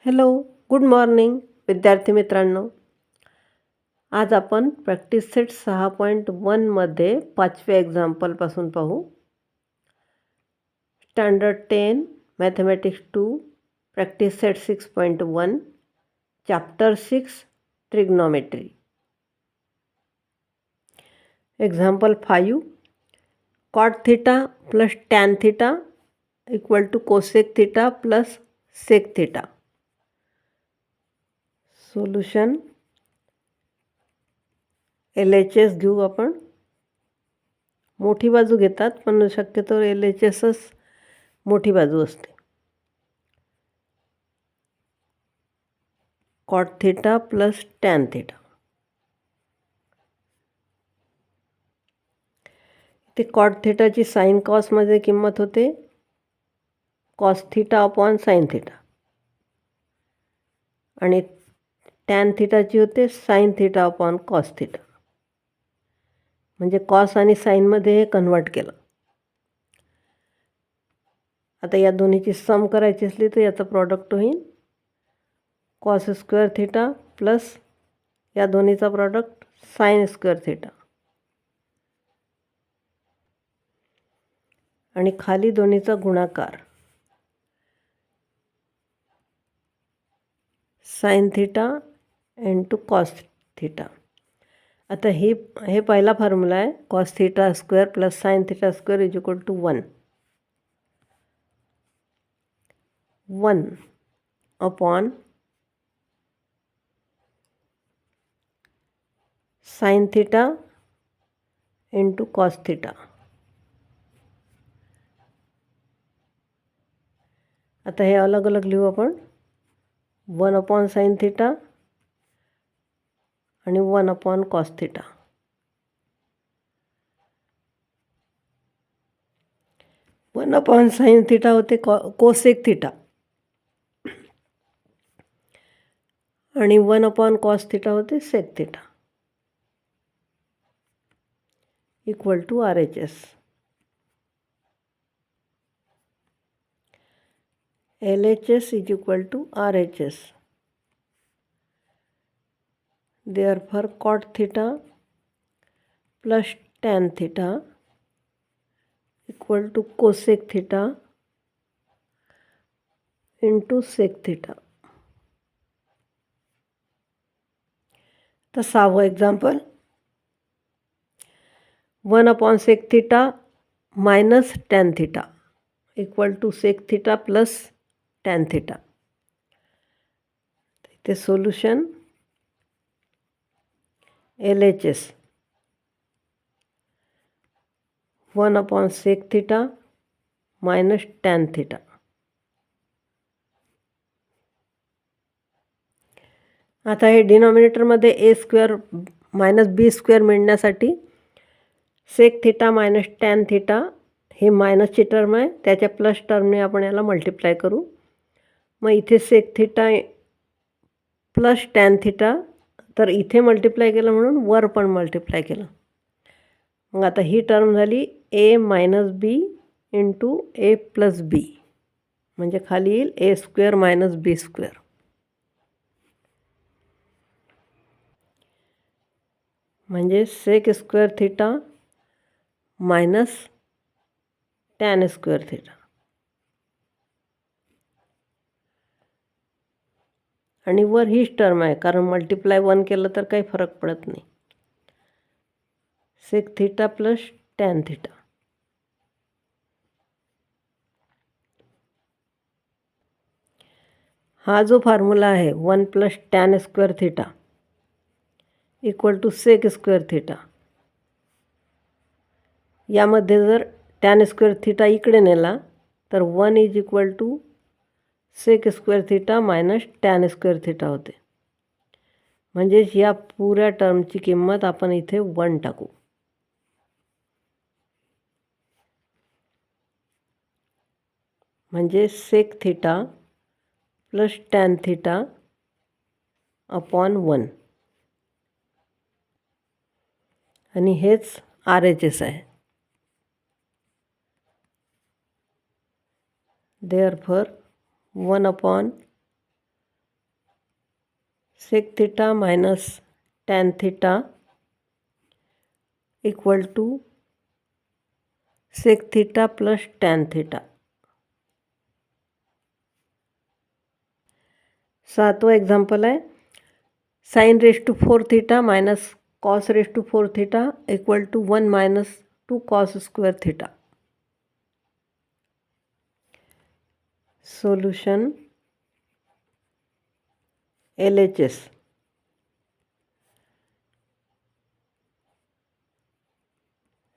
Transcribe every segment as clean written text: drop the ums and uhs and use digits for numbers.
Hello, good morning विद्यार्थी मित्रांनो. आज आपण प्रॅक्टिस सेट 6.1मध्ये 5व्या एक्झाम्पलपासून पाहू. Standard 10 mathematics 2 practice set 6.1 chapter 6 trigonometry. Example 5 cot theta plus tan theta equal to cosec theta plus sec theta. Solution LHS घेऊ आपण. मोठी बाजू घेतात पण शक्यतो LHSच मोठी बाजू असते. Cot theta plus tan theta. ते कॉट थिटाची साइन कॉसमध्ये किंमत होते cos theta upon sine theta आणि टॅन थिटाची होते sine theta upon cos theta. म्हणजे कॉस आणि साईनमध्ये हे कन्वर्ट केलं. आता या दोन्हीची सम करायची असली तर याचं प्रॉडक्ट होईल कॉस स्क्वेअर थिटा प्लस या दोन्हीचा प्रॉडक्ट साइन स्क्वेअर थिटा आणि खाली दोन्हीचा गुणाकार sine theta into cos theta. आता हे पहिला फॉर्म्युला आहे cos theta square plus sine theta square is equal to 1 upon sine theta into cos theta. आता हे अलग अलग लिहू आपण. 1 अपॉन साइन थिटा आणि 1 upon cos theta. One upon sine theta होते कोसेक थिटा आणि 1 अपॉन कॉस थिटा होते sec theta equal to RHS. LHS is equal to RHS. Therefore cot theta plus tan theta equal to cosec theta into sec theta. तर 6वं example 1 upon sec theta minus tan theta equal to sec theta plus tan theta. ते solution LHS 1 upon sec theta minus tan theta. आता हे डिनॉमिनेटरमध्ये a square minus B square मिळण्यासाठी sec theta minus tan theta हे मायनसची term आहे त्याच्या plus टर्मने आपण याला मल्टिप्लाय करू. मग इथे sec theta plus tan theta तर इथे मल्टिप्लाय केलं म्हणून वर पण मल्टिप्लाय केलं. मग आता ही टर्म झाली A minus B into A plus B म्हणजे खाली येईल A square minus B square. म्हणजे sec square theta minus tan square theta आणि वर हीच टर्म आहे कारण मल्टिप्लाय 1 केलं तर काही फरक पडत नाही. Sec theta plus tan theta. हा जो फॉर्म्युला आहे 1 plus tan square theta equal to sec square theta. यामध्ये जर टॅन स्क्वेअर थिटा इकडे नेला तर 1 is equal to sec square theta minus tan square theta होते. म्हणजेच या पुऱ्या टर्मची किंमत आपण इथे 1 टाकू. म्हणजे sec theta plus tan theta upon 1 आणि हेच RHS आहे. Therefore 1 upon sec theta minus tan theta equal to sec theta plus tan theta. 7वं एक्झाम्पल आहे sine raise to 4 theta minus cos raise to 4 theta equal to 1 minus 2 cos square theta. Solution LHS.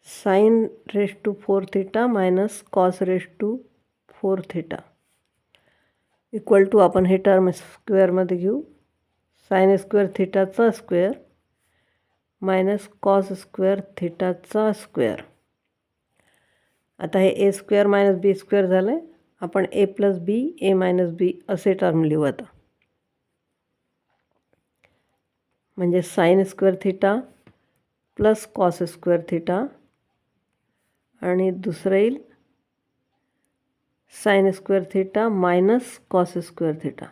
Sine raise to 4 theta minus cos raise to 4 theta equal to आपण हे term स्क्वेअरमध्ये घेऊ. Sine square थिटाचा square minus cos square थिटाचा square. आता हे a square minus B square झालं आहे. आपण ए प्लस बी ए मायनस बी असे टर्म लिहू आता. म्हणजे sine square theta plus cos square theta आणि दुसरं येईल sine square theta minus cos square theta.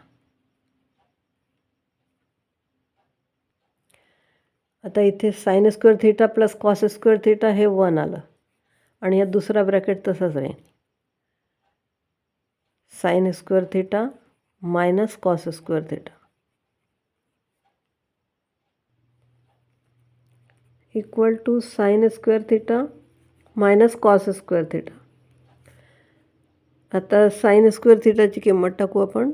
आता इथे sine square theta plus cos square theta हे 1 आलं आणि या दुसरा ब्रॅकेट तसाच राहील. Sine square theta minus cos square theta equal to sine square theta minus cos square theta. आता साइन स्क्वेअर थिटाची किंमत टाकू आपण.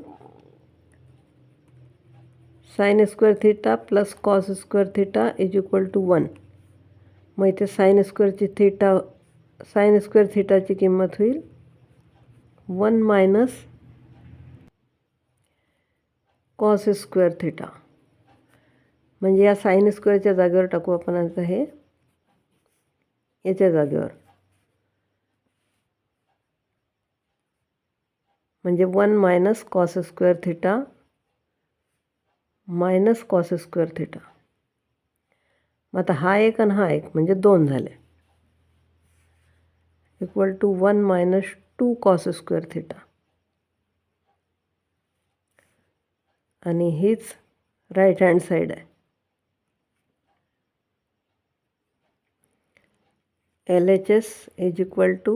Sine square theta plus cos square theta is equal to 1. मग इथे साइन स्क्वेअर थिटाची किंमत होईल 1 मायनस कॉस स्क्वेअर थिटा. म्हणजे या साइन स्क्वेअरच्या जागेवर टाकू आपण आता हे याच्या जागेवर. म्हणजे 1 minus cos square theta minus cos square theta. मग आता हा एक आणि हा एक म्हणजे 2 झाले equal to 1 minus 2 cos square theta. आणि हीच राईट हँड साईड आहे. LHS is equal to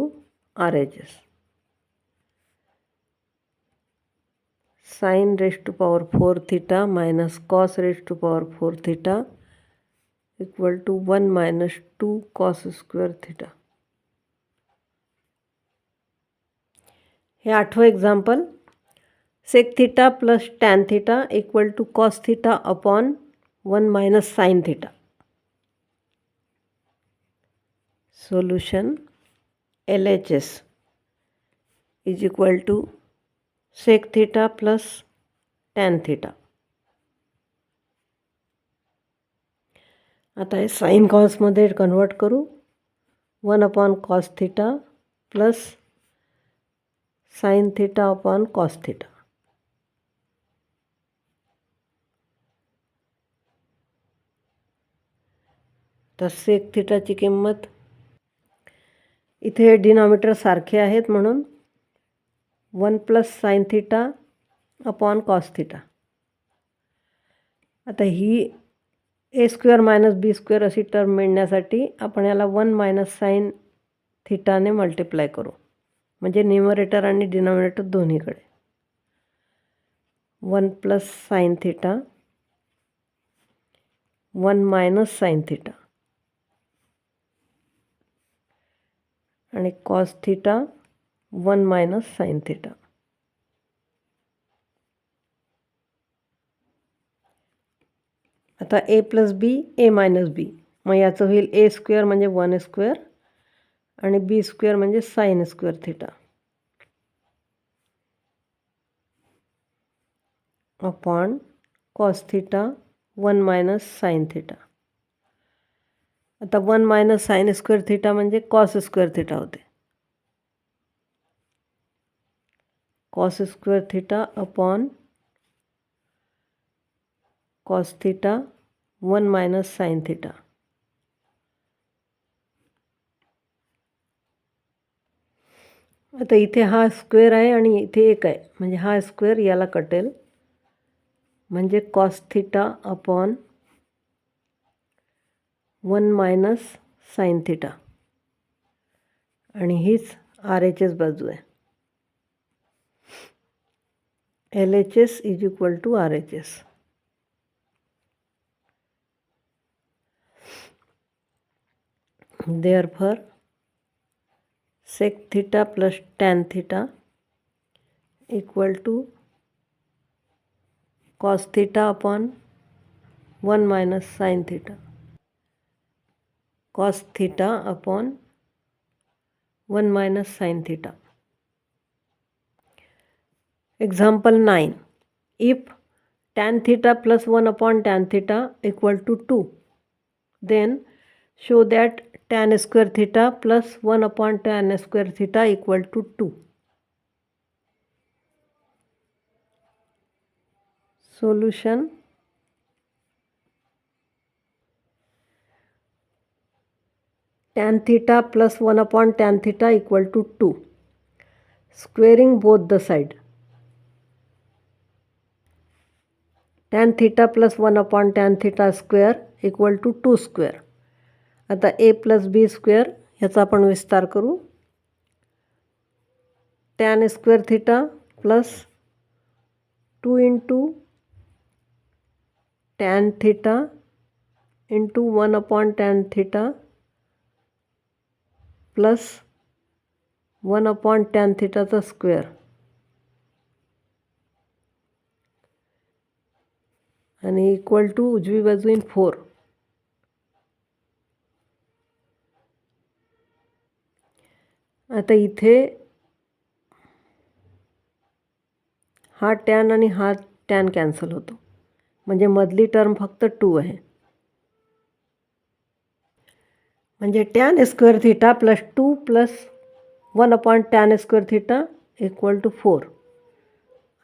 RHS. Sine raise to power 4 theta minus cos raise to power 4 theta equal to 1 minus 2 cos square theta. हे 8वं example sec theta plus tan theta equal to cos theta upon 1 minus sine theta. Solution LHS is equal to sec theta plus tan theta. आता हे sign कॉसमध्ये convert करू. 1 upon cos theta plus sine theta upon cos theta. तर सेक थिटाची किंमत इथे denominator सारखे आहेत म्हणून 1 plus sine theta upon cos theta. आता ही ए स्क्वेअर मायनस बी स्क्वेअर अशी टर्म मिळण्यासाठी आपण याला 1 मायनस साइन थिटाने मल्टिप्लाय करू. म्हणजे न्यूमरेटर आणि डिनॉमिनेटर दोन्हीकडे 1 plus sine theta 1 minus sine theta आणि cos theta 1 minus sine theta. आता a plus B A minus बी. मग याचं होईल ए स्क्वेअर म्हणजे 1 स्क्वेअर आणि बी स्क्वेअर म्हणजे sine square theta upon cos theta 1 minus sine theta. आता 1 मायनस साइन स्क्वेअर थिटा म्हणजे कॉस स्क्वेअर थिटा होते. Cos square theta upon cos theta 1 minus sine theta. आता इथे हा स्क्वेअर आहे आणि इथे एक आहे म्हणजे हा स्क्वेअर याला कटेल म्हणजे cos theta upon 1 minus sine theta, आणि हीच RHS बाजू आहे. LHS is equal to RHS. Therefore, sec theta plus tan theta equal to cos theta upon 1 minus sin theta. Cos theta upon 1 minus sin theta. Example 9. If tan theta plus 1 upon tan theta equal to 2, then show that tan square theta plus 1 upon tan square theta equal to 2. Solution. Tan theta plus 1 upon tan theta equal to 2. Squaring both the side. Tan theta plus 1 upon tan theta square equal to 2 square. आता a plus b square ह्याचा आपण विस्तार करू. tan square theta plus 2 into tan theta into 1 upon tan theta plus 1 upon tan theta चा square, आणि equal to उजवी बाजून 4. आता इथे हा टॅन आणि हा टॅन कॅन्सल होतो, म्हणजे मधली टर्म फक्त 2 आहे. म्हणजे tan square theta plus 2 plus 1 upon tan square theta equal to 4.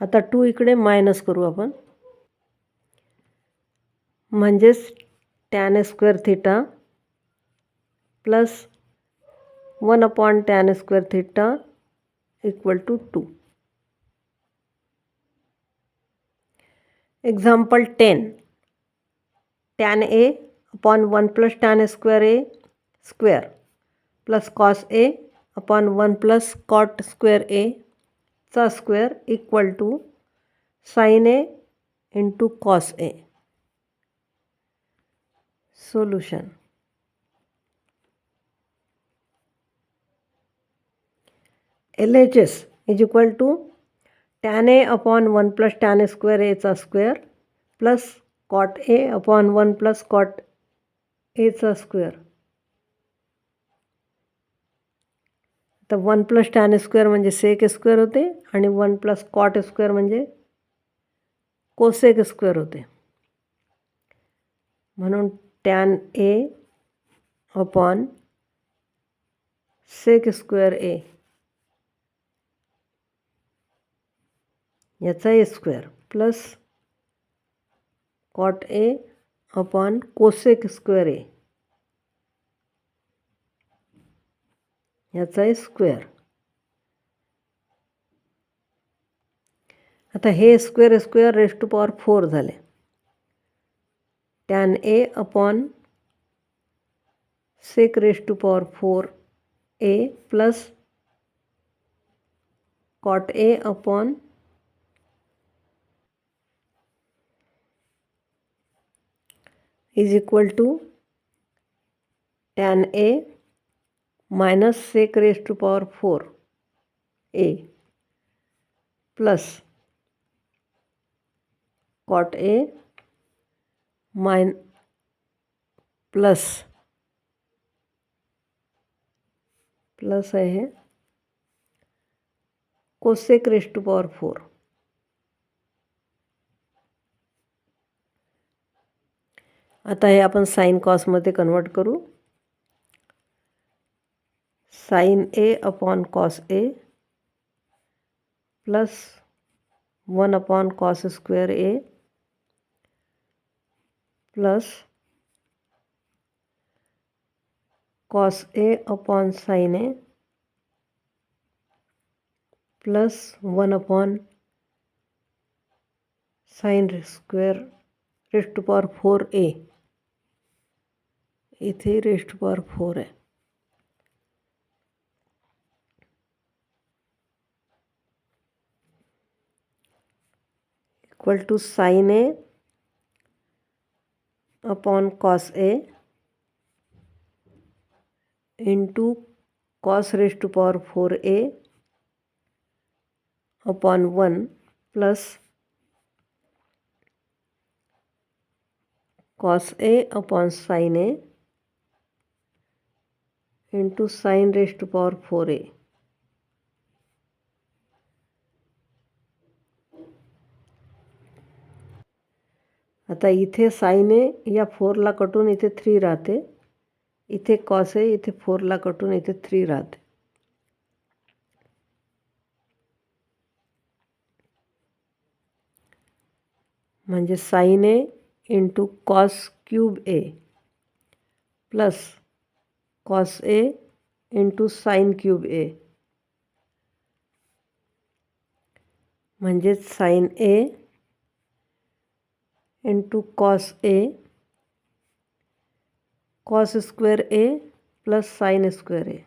आता 2 इकडे मायनस करू आपण, म्हणजेच tan square theta plus 1 upon tan square theta equal to 2. Example 10. Tan A upon 1 plus tan square A square plus cos A upon 1 plus cot square A चा square equal to sin A into cos A. Solution. LHS is equal to tan A upon 1 plus tan square A चा square plus cot A upon 1 plus cot A चा square. तर 1 plus tan square म्हणजे sec square होते, आणि 1 plus cot square म्हणजे cosec square होते. म्हणून tan a upon sec square a याचा a square plus cot a upon cosec square a याचा स्क्वेअर. आता हे square square raise to power 4 झाले. Tan a upon sec raise to power 4 a plus cot a upon is equal to tan a minus sec raise to power 4 a plus cot a plus आहे cosec race to power 4. आता हे आपण sine कॉसमध्ये convert करू. Sine A upon cos A plus 1 upon cos square A plus cos A upon sine A plus 1 upon sine square raise to power 4a, इथे raise to power 4 आहे. Equal to sine a upon cos a into cos raise to power 4a upon 1 plus cos a upon sine a into sine raise to power 4a. आता इथे sign a या 4ला कटून इथे 3 राहते, इथे cos a इथे 4ला कटून इथे 3 राहते. म्हणजे sine a into cos cube a plus cos a into sine cube a, म्हणजेच sine a into cos a cos square a plus sine square a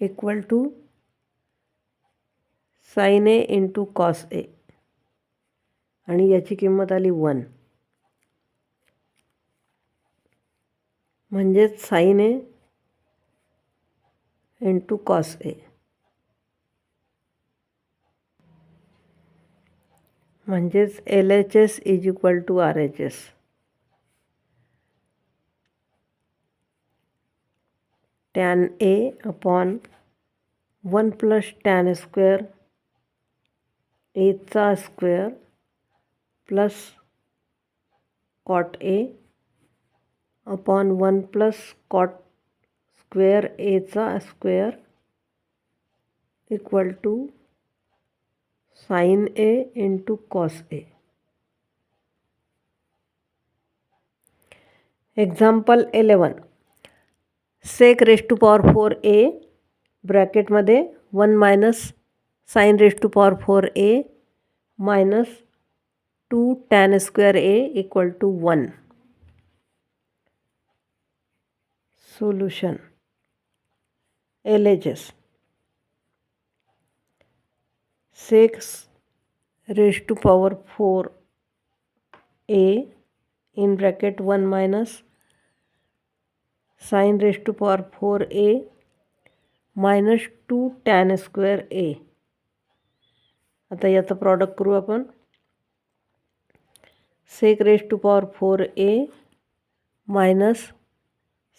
equal to sine a into cos a, आणि याची किंमत आली 1. म्हणजेच sine a into cos a, म्हणजेच LHS is equal to RHS. Tan a upon 1 plus tan square a चा square plus cot a upon 1 plus cot square a चा square equal to sine a into cos a. Example 11. Sec raise to power 4a ब्रॅकेटमध्ये 1 minus sine raise to power 4a minus 2 tan square a equal to 1. Solution LHS. Sec raise to power 4a in bracket 1 minus sin raised to power 4a minus 2 tan square a. आता याचं product करू आपण. Sec raise to power 4a minus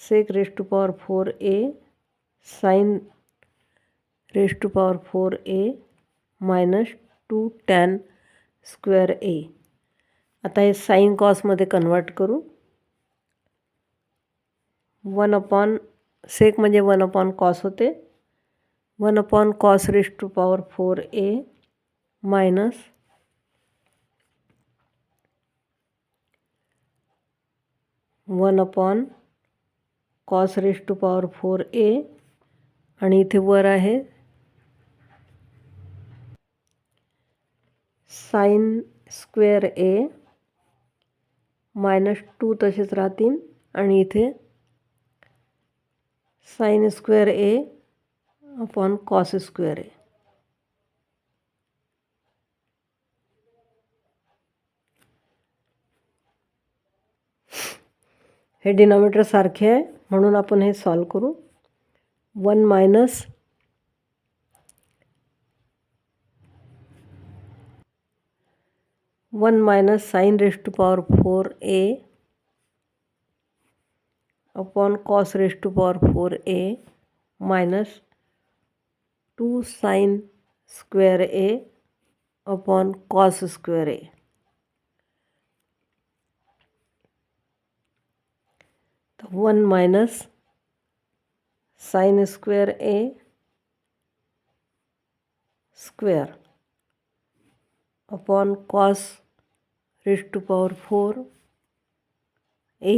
sec raise to power 4a sine raise to power 4a minus 2 tan square a. आता हे sign कॉसमध्ये convert करू. 1 upon सेक म्हणजे 1 upon cos होते. 1 upon cos raise to power 4a minus 1 upon cos raise to power 4a, आणि इथे वर आहे साइन स्क्वेअर a मायनस 2 तसेच राहतील, आणि इथे sine square a upon cos square a. हे डिनॉमिनेटर सारखे आहे म्हणून आपण हे सॉल्व करू. 1 minus sine raise to power 4a upon cos raise to power 4a minus 2 sine square a upon cos square a. तो 1 minus sine square a square upon cos raise to power 4a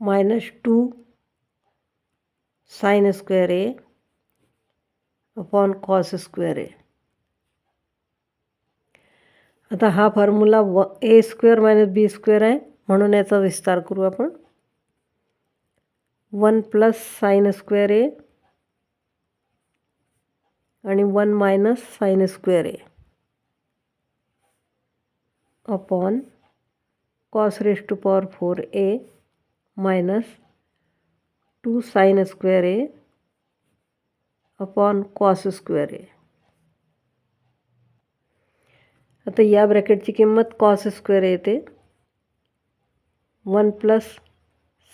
minus 2 sine square a upon cos square a. आता हा formula A square minus B square आहे, म्हणून याचा विस्तार करू आपण. 1 plus sine square a आणि 1 minus sine square A upon cos raise to power 4 A minus 2 sine square A upon cos square a. आता या ब्रॅकेटची किंमत कॉस स्क्वेअर येते. 1 plus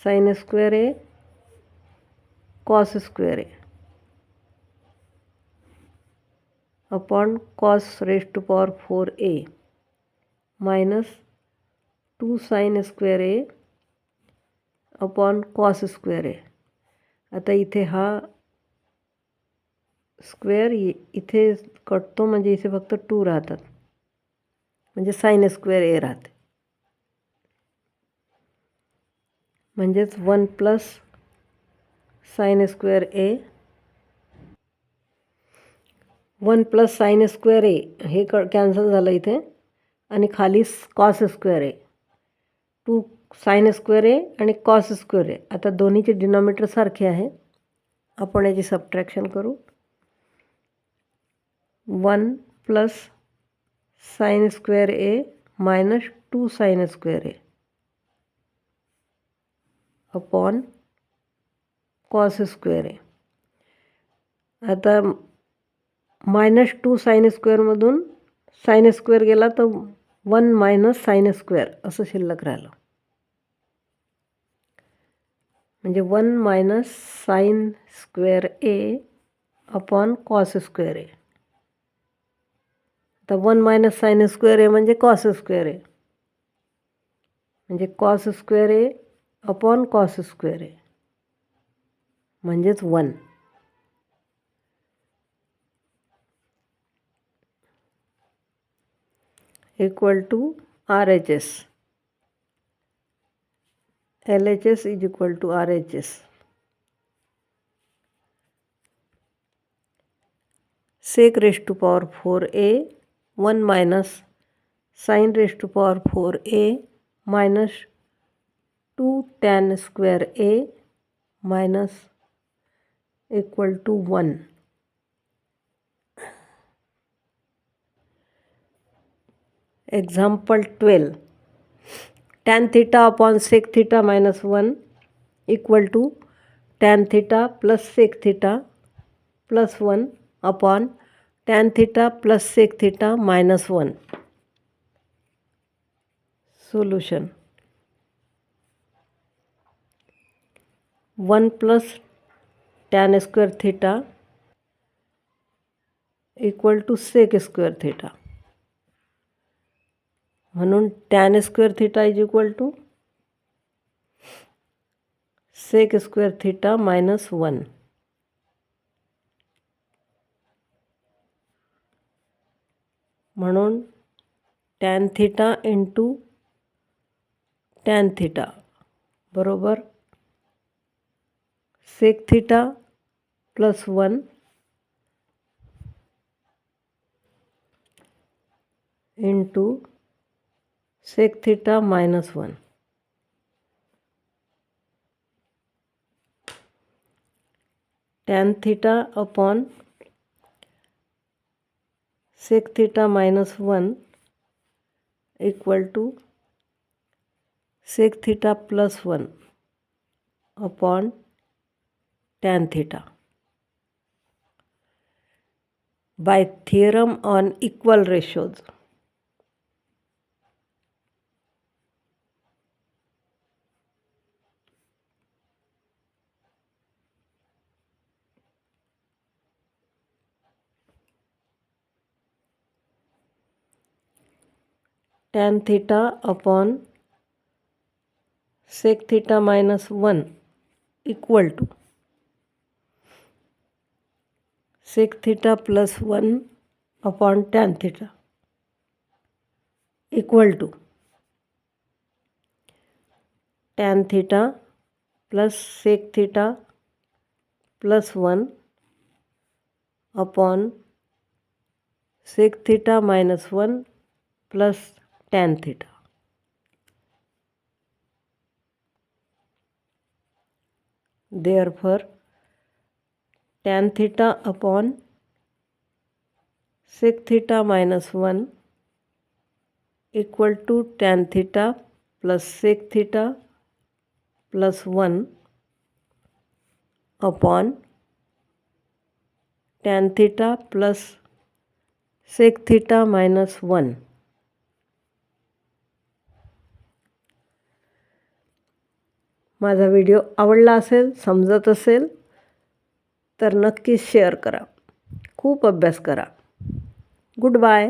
sine square a cos square A upon cos raise to power 4 A minus 2 sine square A upon cos square a. आता इथे हा square इथे कटतो, म्हणजे इथे फक्त 2 राहतात, म्हणजे साईन स्क्वेअर ए राहते. म्हणजेच 1 प्लस साईन स्क्वेअर ए 1 प्लस साईन स्क्वेअर ए हे कॅन्सल झालं इथे, आणि खाली cos square A 2 sine square a आणि कॉस स्क्वेअर ए. आता दोन्हीचे डिनॉमिनेटर सारखे आहे, आपण याची सबट्रॅक्शन करू. 1 plus sine square A minus 2 sine square A upon cos square a. आता मायनस 2 साईन स्क्वेअरमधून साईन स्क्वेअर गेला तर 1 मायनस साईन स्क्वेअर असं शिल्लक राहिलं, म्हणजे 1 मायनस साईन स्क्वेअर ए अपॉन कॉस स्क्वेअर ए. तर 1 मायनस साईन स्क्वेअर ए म्हणजे कॉस स्क्वेअर ए, म्हणजे cos square A upon cos square A म्हणजेच 1. Equal to RHS. LHS is equal to RHS. Sec raise to power 4 A 1 minus sine raise to power 4 A minus 2 tan square A minus equal to 1. Example 12. Tan theta upon sec theta minus 1 equal to tan theta plus sec theta plus 1 upon tan theta plus sec theta minus 1. Solution. 1 plus tan square theta equal to sec square theta, म्हणून tan square theta is equal to sec square theta minus 1. म्हणून tan theta into tan theta बरोबर sec theta plus 1 into sec theta minus 1. Tan theta upon sec theta minus 1 equal to sec theta plus 1 upon tan theta. By theorem on equal ratios. Tan theta upon sec theta minus 1 equal to sec theta plus 1 upon tan theta equal to tan theta plus sec theta plus 1 upon sec theta minus 1 plus tan theta. Therefore, tan theta upon sec theta minus 1 equal to tan theta plus sec theta plus 1 upon tan theta plus sec theta minus 1. माझा video आवडला असेल, समजत असेल तर नक्कीच share करा. खूप अभ्यास करा. Good bye.